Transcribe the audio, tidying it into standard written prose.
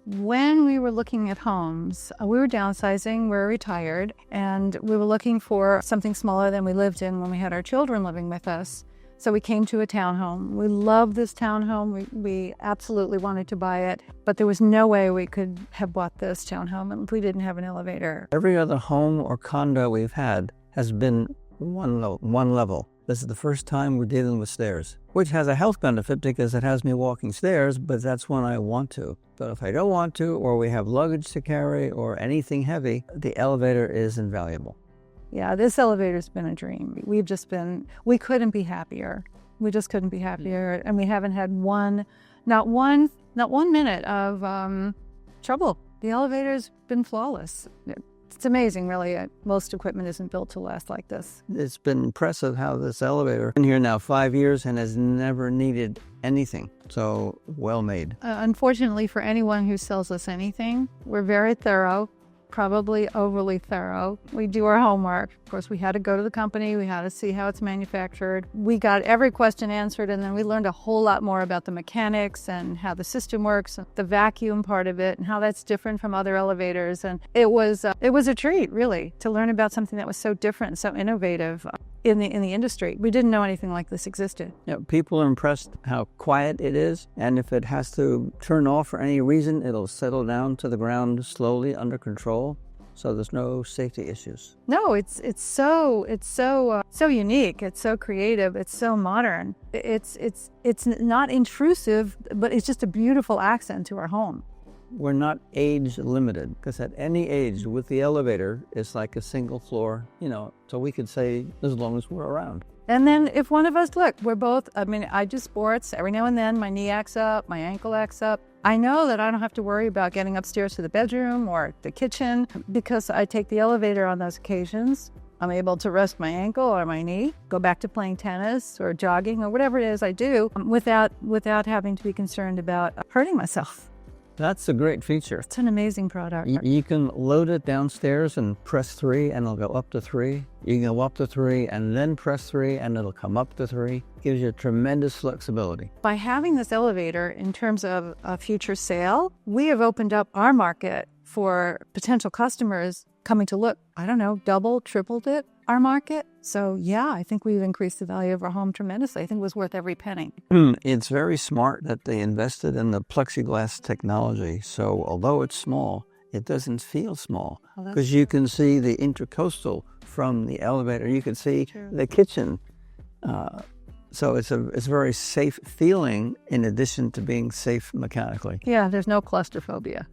When we were looking at homes, we were downsizing, we're retired, and we were looking for something smaller than we lived in when we had our children living with us. So we came to a townhome. We loved this townhome. We absolutely wanted to buy it, but there was no way we could have bought this townhome if we didn't have an elevator. Every other home or condo we've had has been one level. This is the first time we're dealing with stairs, which has a health benefit because it has me walking stairs, but that's when I want to. But if I don't want to, or we have luggage to carry or anything heavy, the elevator is invaluable. Yeah, this elevator's been a dream. We couldn't be happier. We just couldn't be happier. And we haven't had not one minute of trouble. The elevator's been flawless. It's amazing, really. Most equipment isn't built to last like this. It's been impressive how this elevator been here now 5 years and has never needed anything. So well made. Unfortunately, for anyone who sells us anything, we're very thorough. Probably overly thorough. We do our homework. Of course, we had to go to the company. We had to see how it's manufactured. We got every question answered, and then we learned a whole lot more about the mechanics and how the system works, and the vacuum part of it, and how that's different from other elevators. And it was a treat, really, to learn about something that was so different, so innovative in the industry. We didn't know anything like this existed. Yeah, people are impressed how quiet it is, and if it has to turn off for any reason, it'll settle down to the ground slowly under control. So there's no safety issues. No, it's so unique. It's so creative. It's so modern. It's not intrusive, but it's just a beautiful accent to our home. We're not age limited, because at any age with the elevator, it's like a single floor, so we could say as long as we're around. And then if one of us, I do sports. Every now and then my knee acts up, my ankle acts up. I know that I don't have to worry about getting upstairs to the bedroom or the kitchen because I take the elevator on those occasions. I'm able to rest my ankle or my knee, go back to playing tennis or jogging or whatever it is I do without having to be concerned about hurting myself. That's a great feature. It's an amazing product. You can load it downstairs and press 3 and it'll go up to 3. You can go up to 3 and then press 3 and it'll come up to 3. Gives you tremendous flexibility. By having this elevator in terms of a future sale, we have opened up our market for potential customers coming to look, double, tripled our market. So yeah, I think we've increased the value of our home tremendously. I think it was worth every penny. It's very smart that they invested in the plexiglass technology. So although it's small, it doesn't feel small because you can see the intercoastal from the elevator. You can see the kitchen. So it's a very safe feeling in addition to being safe mechanically. Yeah, there's no claustrophobia.